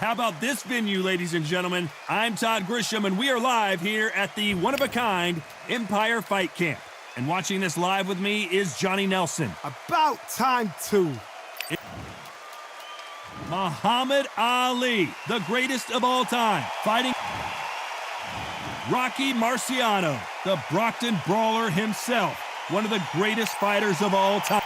How about this venue, ladies and gentlemen? I'm Todd Grisham, and we are live here at the one-of-a-kind Empire Fight Camp. And watching this live with me is Johnny Nelson. About time, too. Muhammad Ali, the greatest of all time, fighting Rocky Marciano, the Brockton Brawler himself, one of the greatest fighters of all time.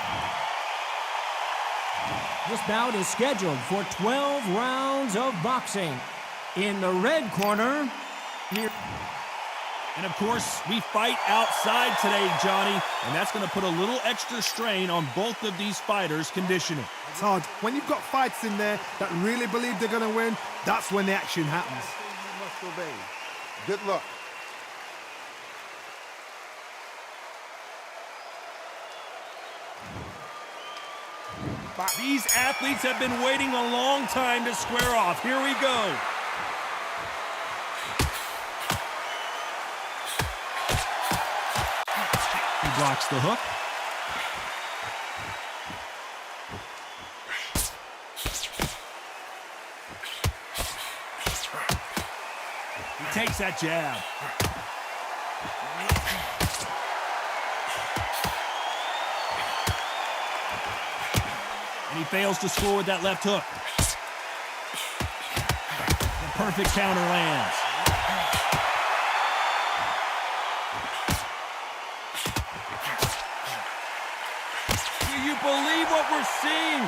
This bout is scheduled for 12 rounds of boxing. In the red corner, here. And of course, we fight outside today, Johnny, and that's going to put a little extra strain on both of these fighters' conditioning. Todd, when you've got fights in there that really believe they're going to win, that's when the action happens. You must obey. Good luck. These athletes have been waiting a long time to square off. Here we go. He blocks the hook. He takes that jab. And he fails to score with that left hook. The perfect counter lands. Do you believe what we're seeing?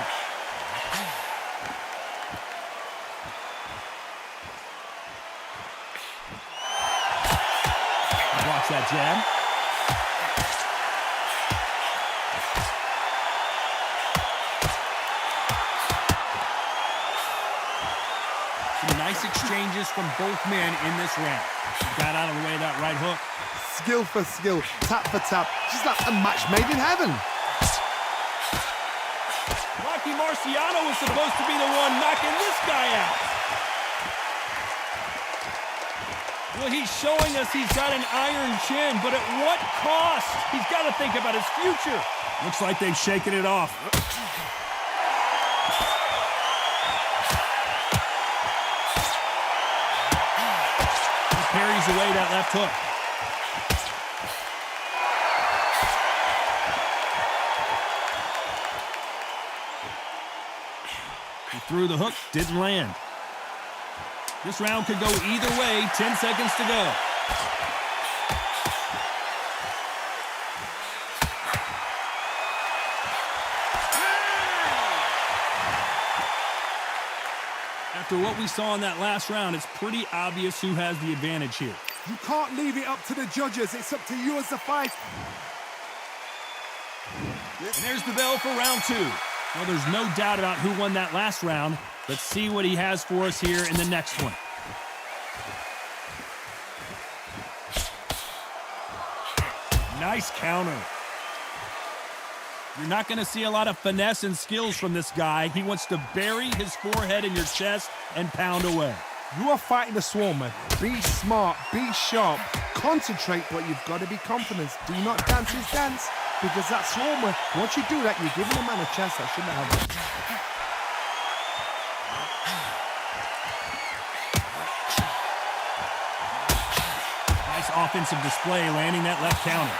He blocks that jab. Nice exchanges from both men in this round. Got out of the way of that right hook. Skill for skill, tap for tap. Just like a match made in heaven. Rocky Marciano was supposed to be the one knocking this guy out. Well, he's showing us he's got an iron chin, but at what cost? He's got to think about his future. Looks like they've shaken it off. Parries away that left hook. He threw the hook, didn't land. This round could go either way, 10 seconds to go. After what we saw in that last round, it's pretty obvious who has the advantage here. You can't leave it up to the judges. It's up to you as the fight. And there's the bell for round two. Well, there's no doubt about who won that last round. Let's see what he has for us here in the next one. Nice counter. You're not going to see a lot of finesse and skills from this guy. He wants to bury his forehead in your chest and pound away. You are fighting a swarmer. Be smart, be sharp, concentrate, but you've got to be confident. Do not dance his dance, because that swarmer, once you do that, you're giving a man a chance that shouldn't have it. Nice offensive display, landing that left counter.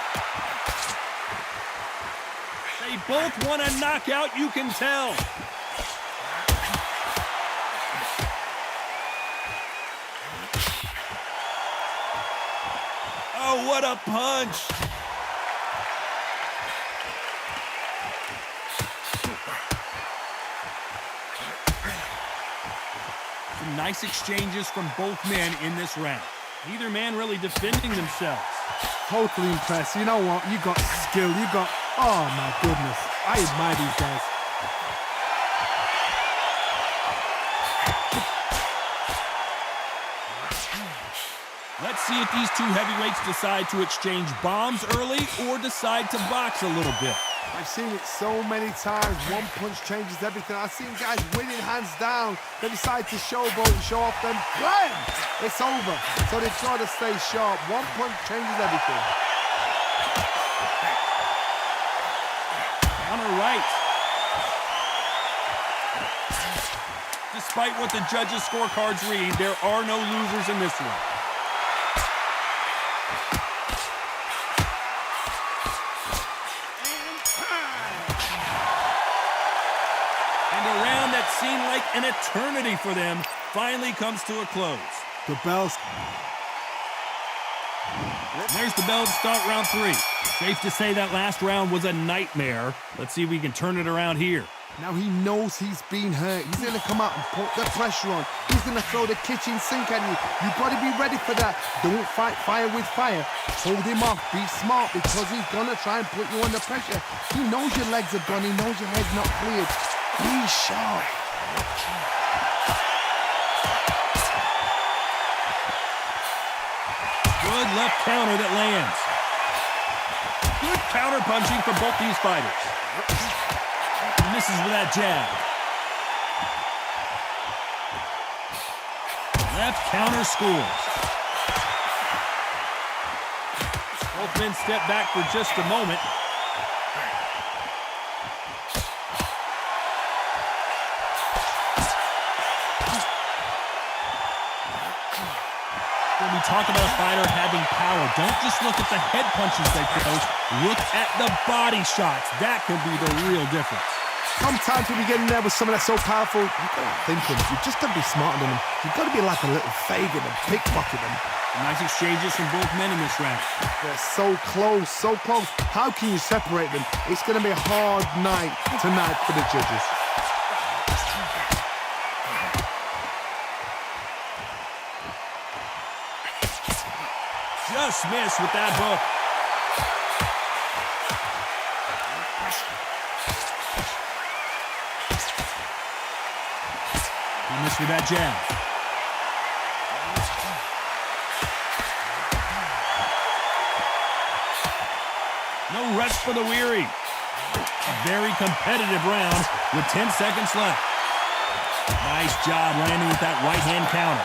They both want a knockout, you can tell. Oh, what a punch. Some nice exchanges from both men in this round. Neither man really defending themselves. Totally impressed. You know what? You got skill. You got... Oh, my goodness. I admire these guys. Let's see if these two heavyweights decide to exchange bombs early or decide to box a little bit. I've seen it so many times. One punch changes everything. I've seen guys winning hands down. They decide to showboat and show off them. Blam! It's over. So they've got to stay sharp. One punch changes everything. On her right. Despite what the judges' scorecards read, there are no losers in this one. And a round that seemed like an eternity for them finally comes to a close. The bell's... There's the bell to start round 3. Safe to say that last round was a nightmare. Let's see if we can turn it around here. Now he knows he's been hurt. He's going to come out and put the pressure on. He's going to throw the kitchen sink at you. You've got to be ready for that. Don't fight fire with fire. Hold him off. Be smart because he's going to try and put you under pressure. He knows your legs are gone. He knows your head's not cleared. Be sharp. Good left counter that lands. Good counter punching for both these fighters. He misses with that jab. Left counter scores. Both men step back for just a moment. When we talk about a fighter having power, don't just look at the head punches they throw. Look at the body shots. That could be the real difference. Sometimes when you get in there with someone that's so powerful, you've got to think him. You've just got to be smarter than him. You've got to be like a little Fagin and pickpocket him. Nice exchanges from both men in this round. They're so close, so close. How can you separate them? It's going to be a hard night tonight for the judges. Just missed with that hook. He missed with that jab. No rest for the weary. A very competitive round with 10 seconds left. Nice job landing with that right hand counter.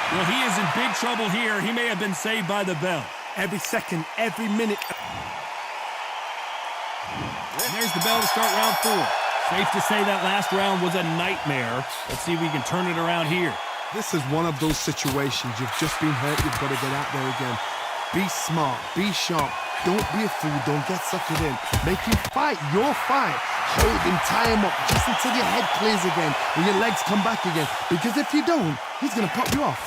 Well, he is in big trouble here. He may have been saved by the bell. Every second, every minute. And there's the bell to start round 4. Safe to say that last round was a nightmare. Let's see if we can turn it around here. This is one of those situations. You've just been hurt. You've got to get out there again. Be smart. Be sharp. Don't be a fool. Don't get suckered in. Make him fight your fight. Hold him, tie him up just until your head clears again and your legs come back again. Because if you don't, he's going to pop you off.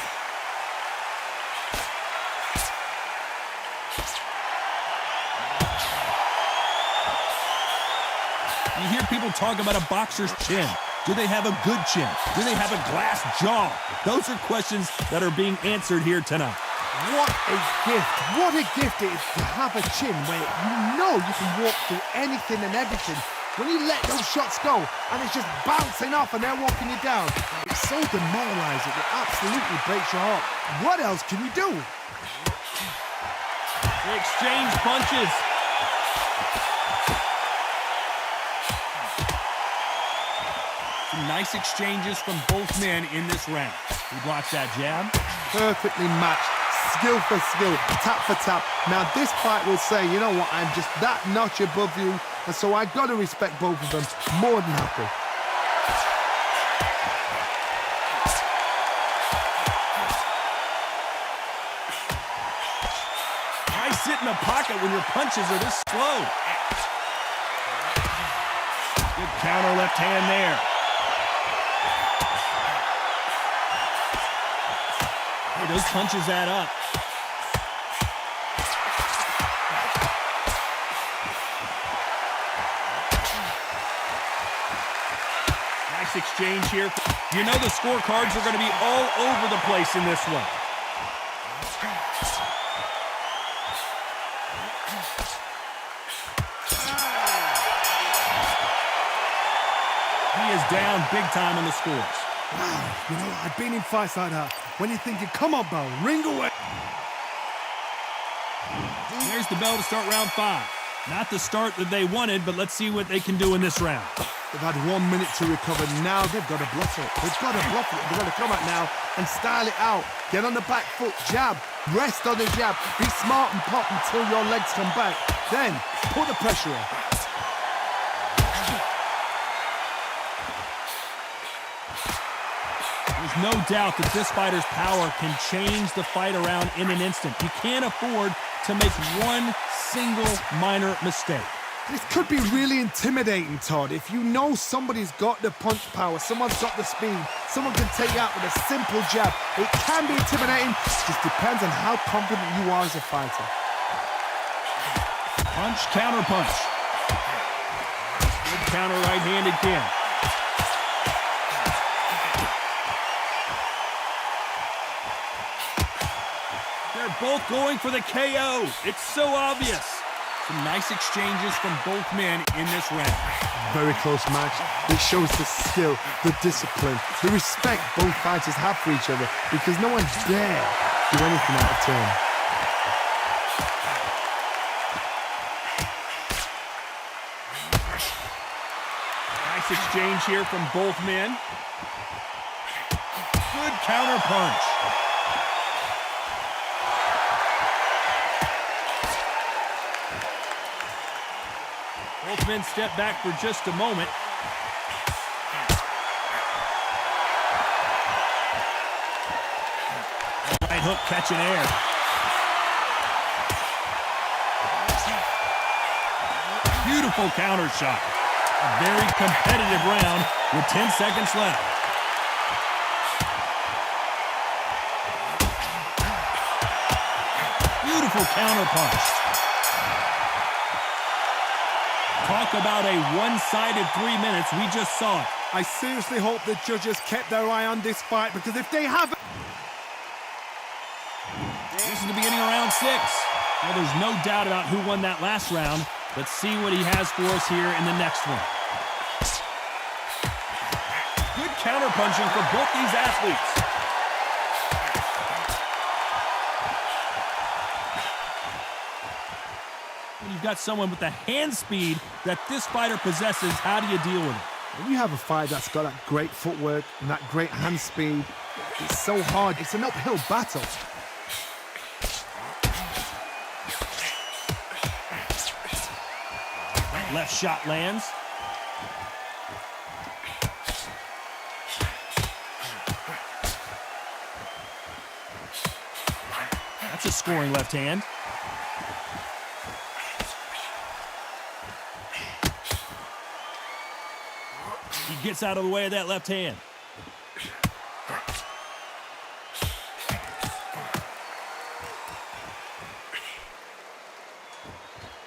You hear people talk about a boxer's chin. Do they have a good chin? Do they have a glass jaw? Those are questions that are being answered here tonight. What a gift. What a gift it is to have a chin where you know you can walk through anything and everything. When you let those shots go and it's just bouncing off and they're walking you down, it's so demoralizing. It absolutely breaks your heart. What else can you do? They exchange punches. Some nice exchanges from both men in this round. He blocks that jab. Perfectly matched. Skill for skill, tap for tap. Now this fight will say, you know what, I'm just that notch above you, and so I got to respect both of them more than happy. Nice sit in the pocket when your punches are this slow. Good counter left hand there. Hey, those punches add up. Nice exchange here. You know the scorecards are going to be all over the place in this one. He is down big time on the scores. Wow, you know, I've been in fights like that. When you're thinking, come on, bell, ring away. There's the bell to start round 5. Not the start that they wanted, but let's see what they can do in this round. They've had 1 minute to recover. Now they've got to bluff it. They've got to bluff it. They've got to come out now and style it out. Get on the back foot, jab, rest on the jab. Be smart and pop until your legs come back. Then put the pressure on. There's no doubt that this fighter's power can change the fight around in an instant. You can't afford to make one single minor mistake. This could be really intimidating, Todd. If you know somebody's got the punch power, someone's got the speed, someone can take you out with a simple jab. It can be intimidating. It just depends on how confident you are as a fighter. Punch, counter punch. Good counter right-handed kick. They're both going for the KO. It's so obvious. Some nice exchanges from both men in this round. Very close match. It shows the skill, the discipline, the respect both fighters have for each other because no one dare do anything out of turn. Nice exchange here from both men. Good counter punch. Both men step back for just a moment. Right hook catching air. Beautiful counter shot. A very competitive round with 10 seconds left. Beautiful counter punch. Talk about a one-sided 3 minutes. We just saw it. I seriously hope the judges kept their eye on this fight because if they haven't... This is the beginning of round 6. Well, there's no doubt about who won that last round. Let's see what he has for us here in the next one. Good counter-punching for both these athletes. When you've got someone with the hand speed that this fighter possesses, how do you deal with it? When you have a fight that's got that great footwork and that great hand speed, it's so hard. It's an uphill battle. That left shot lands. That's a scoring left hand. He gets out of the way of that left hand.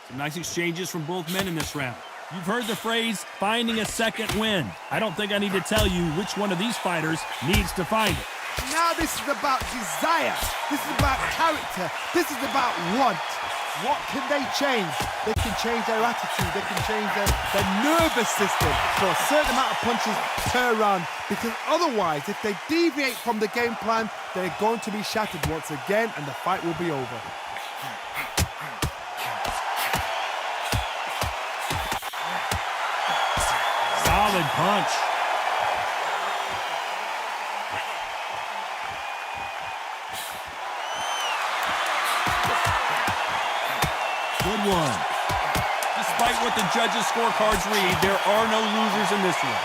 Some nice exchanges from both men in this round. You've heard the phrase, finding a second win. I don't think I need to tell you which one of these fighters needs to find it. Now this is about desire. This is about character. This is about want. What can they change? They can change their attitude. They can change their nervous system for a certain amount of punches per round. Because otherwise, if they deviate from the game plan, they're going to be shattered once again and the fight will be over. Solid punch. Good one. Despite what the judges' scorecards read, there are no losers in this one.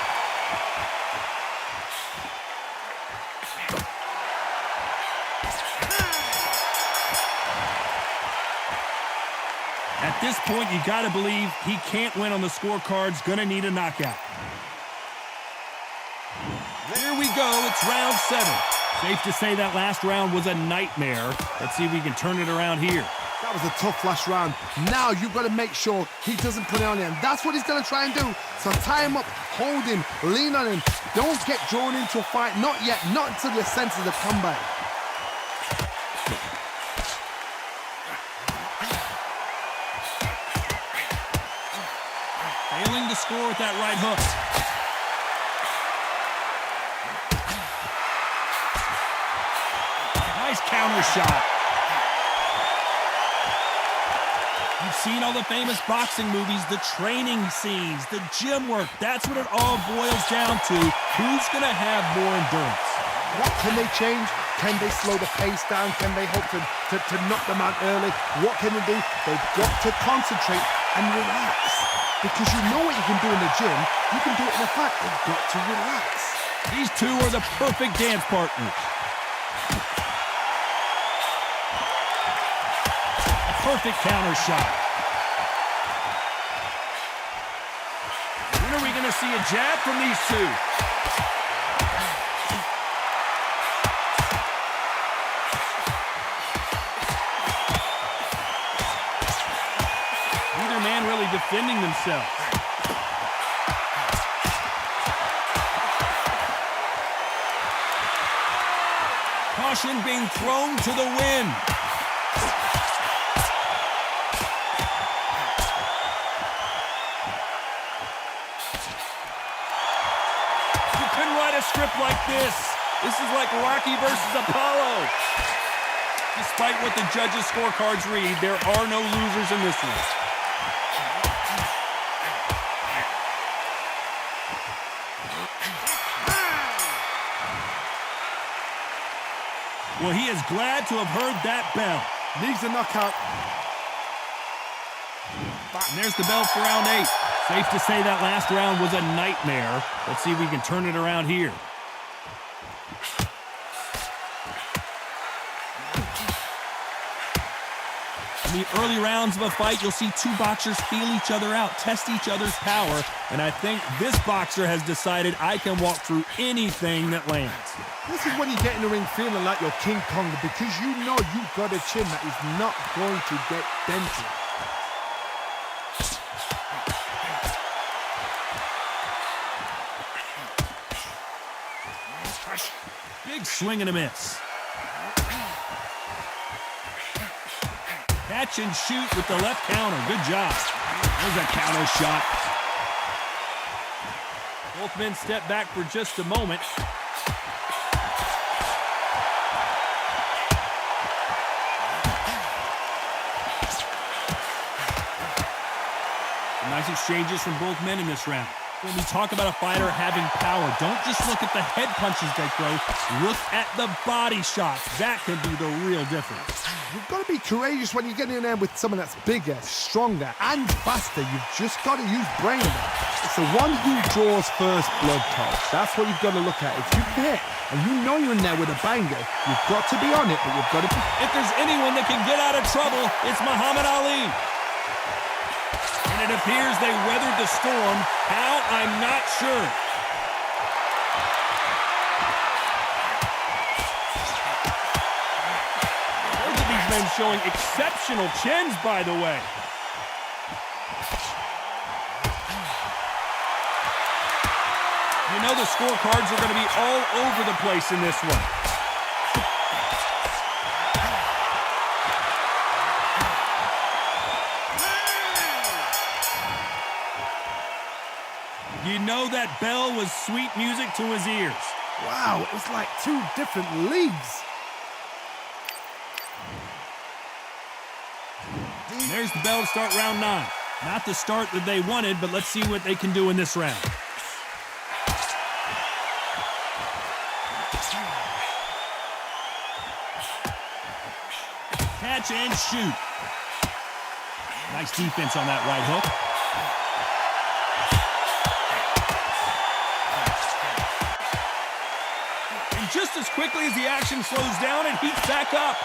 At this point, you gotta believe he can't win on the scorecards, gonna need a knockout. Here we go, it's round 7. Safe to say that last round was a nightmare. Let's see if we can turn it around here. That was a tough last round. Now you've got to make sure he doesn't put it on him. That's what he's going to try and do. So tie him up, hold him, lean on him. Don't get drawn into a fight. Not yet. Not until your senses have come back. Failing to score with that right hook. Nice counter shot. You've seen all the famous boxing movies, the training scenes, the gym work. That's what it all boils down to. Who's going to have more endurance? What can they change? Can they slow the pace down? Can they hope to knock them out early? What can they do? They've got to concentrate and relax. Because you know what you can do in the gym, you can do it in a fight. They've got to relax. These two are the perfect dance partners. Perfect counter shot. When are we going to see a jab from these two? Neither man really defending themselves. Caution being thrown to the wind. Script like this. This is like Rocky versus Apollo. Despite what the judges' scorecards read, there are no losers in this one. Well, he is glad to have heard that bell. Needs a knockout. And there's the bell for round 8. Safe to say that last round was a nightmare. Let's see if we can turn it around here. In the early rounds of a fight, you'll see two boxers feel each other out, test each other's power, and I think this boxer has decided I can walk through anything that lands. This is when you get in the ring feeling like you're King Kong, because you know you've got a chin that is not going to get dented. Big swing and a miss. Catch and shoot with the left counter. Good job. There's a counter shot. Both men step back for just a moment. Some nice exchanges from both men in this round. When we talk about a fighter having power, don't just look at the head punches they throw. Look at the body shots. That can be the real difference. You've got to be courageous when you get in there with someone that's bigger, stronger, and faster. You've just got to use brain. It's the one who draws first blood, Todd. That's what you've got to look at. If you can hit, and you know you're in there with a banger, you've got to be on it, but you've got to be... If there's anyone that can get out of trouble, it's Muhammad Ali. And it appears they weathered the storm. How? I'm not sure. Both of these men showing exceptional chins, by the way. You know the scorecards are going to be all over the place in this one. You know that bell was sweet music to his ears. Wow, it was like two different leagues. There's the bell to start round 9. Not the start that they wanted, but let's see what they can do in this round. Catch and shoot. Nice defense on that right hook. And just as quickly as the action slows down, it heats back up.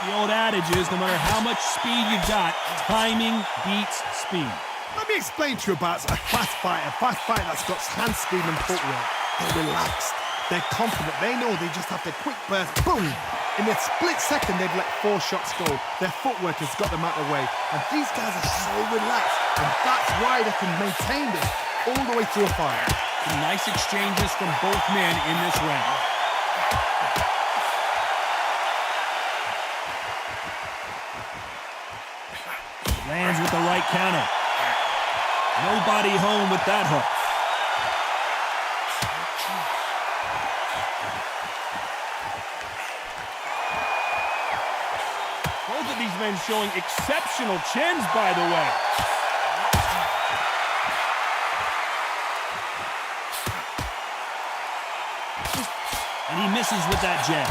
The old adage is, no matter how much speed you've got, timing beats speed. Let me explain to you about a fast fighter that's got hand speed and footwork. They're relaxed, they're confident, they know they just have to quick burst, boom! In a split second, they've let 4 shots go. Their footwork has got them out of the way. And these guys are so relaxed, and that's why they can maintain this all the way through a fight. Some nice exchanges from both men in this round. Lands with the right counter. Nobody home with that hook. men showing exceptional chins, by the way. And he misses with that jab.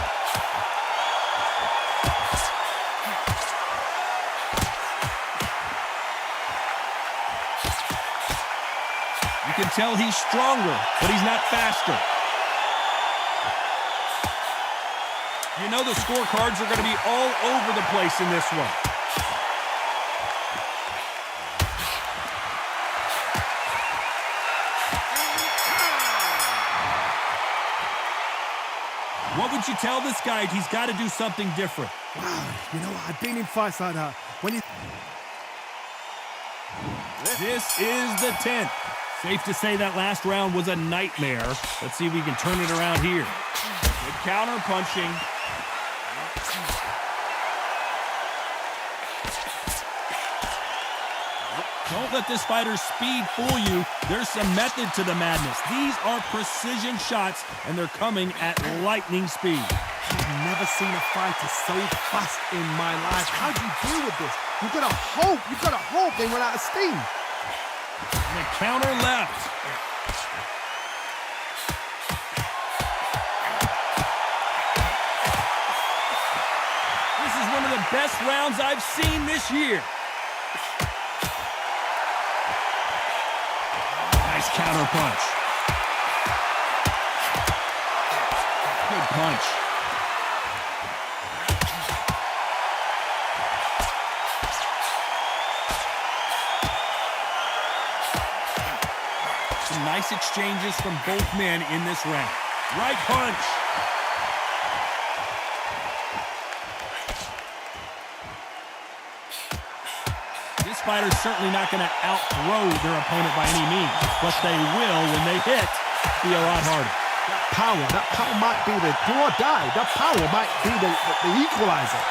You can tell he's stronger, but he's not faster. You know the scorecards are going to be all over the place in this one. What would you tell this guy? He's got to do something different. Wow, you know, I've been in fights like that. This is the 10th. Safe to say that last round was a nightmare. Let's see if we can turn it around here. Good counter punching. Don't let this fighter's speed fool you. There's some method to the madness. These are precision shots, and they're coming at lightning speed. I've never seen a fighter so fast in my life. How do you deal with this? You've got to hope they run out of steam. And the counter left. This is one of the best rounds I've seen this year. Nice counter punch. Good punch. Some nice exchanges from both men in this round. Right punch. This fighter's certainly not going to outthrow their opponent by any means, but they will, when they hit, be a lot harder. That power might be the do or die. That power might be the equalizer.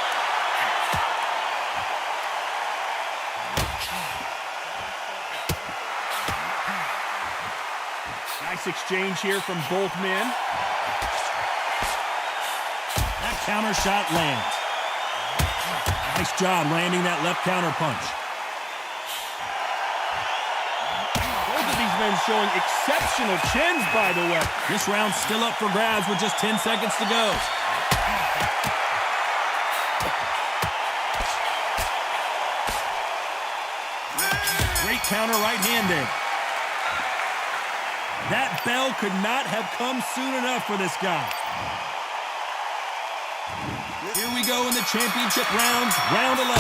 Nice exchange here from both men. That counter shot lands. Nice job landing that left counter punch. Both of these men showing exceptional chins, by the way. This round's still up for grabs with just 10 seconds to go. Great counter right hand there. That bell could not have come soon enough for this guy. Here we go in the championship rounds, round 11.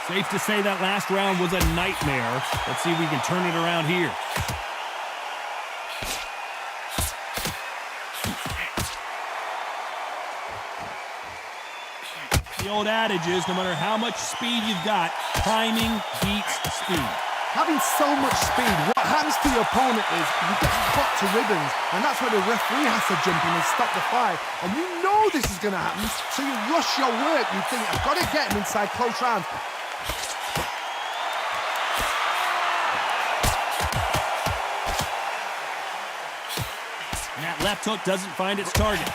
Safe to say that last round was a nightmare. Let's see if we can turn it around here. The old adage is, no matter how much speed you've got, timing beats speed. Having so much speed, what happens to your opponent is you get cut to ribbons, and that's where the referee has to jump in and stop the fight. And you know this is going to happen, so you rush your work. You think, I've got to get him inside close rounds. And that left hook doesn't find its target.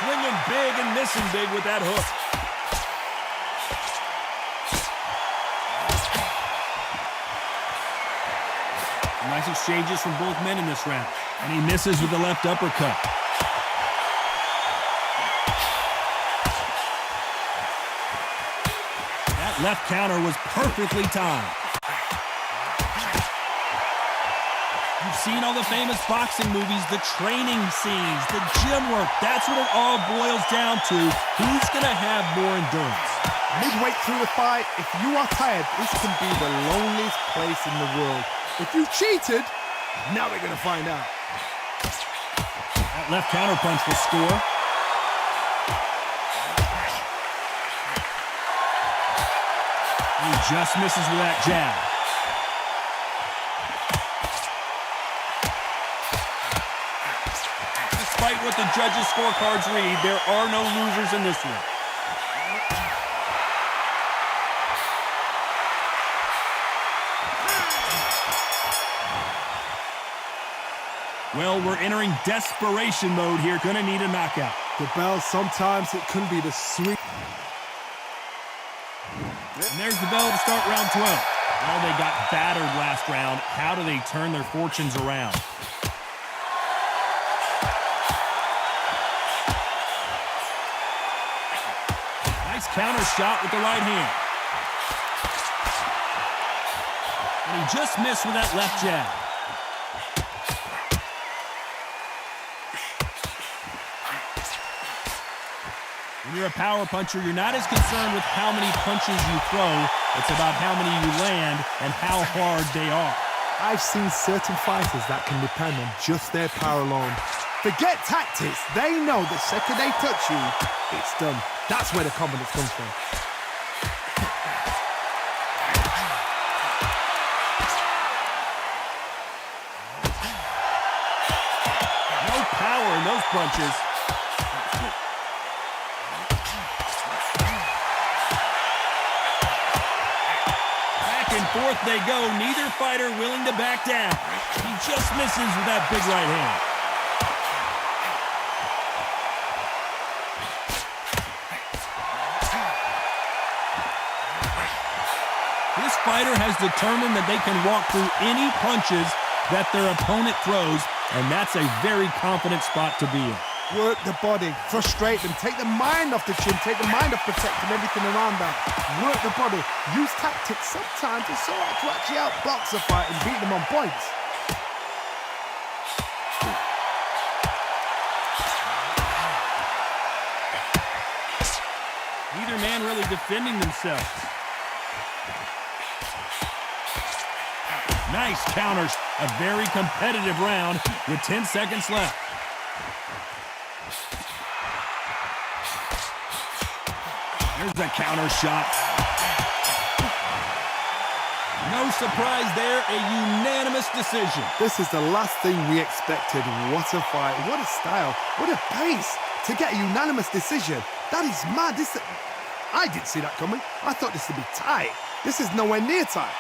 Swinging big and missing big with that hook. Nice exchanges from both men in this round. And he misses with the left uppercut. That left counter was perfectly timed. You've seen all the famous boxing movies, the training scenes, the gym work. That's what it all boils down to. Who's going to have more endurance? Midway through the fight, if you are tired, this can be the loneliest place in the world. If you cheated, now we're going to find out. That left counter punch will score. He just misses with that jab. Despite what the judges' scorecards read, there are no losers in this one. Well, we're entering desperation mode here. Gonna need a knockout. The bell, sometimes it can be the sweet. And there's the bell to start round 12. Well, they got battered last round. How do they turn their fortunes around? Nice counter shot with the right hand. And he just missed with that left jab. When you're a power puncher, you're not as concerned with how many punches you throw. It's about how many you land and how hard they are. I've seen certain fighters that can depend on just their power alone. Forget tactics. They know the second they touch you, it's done. That's where the confidence comes from. No power in those punches. Back and forth they go. Neither fighter willing to back down. He just misses with that big right hand. This fighter has determined that they can walk through any punches that their opponent throws, and that's a very confident spot to be in. Work the body, frustrate them, take the mind off the chin, take the mind off protecting everything around that. Work the body, use tactics sometimes. It's all right to actually outbox a fight and beat them on points. Neither man really defending themselves. Nice counters. A very competitive round with 10 seconds left. There's the counter shot. No surprise there, a unanimous decision. This is the last thing we expected. What a fight, what a style, what a pace to get a unanimous decision. That is mad. I didn't see that coming. I thought this would be tight. This is nowhere near tight.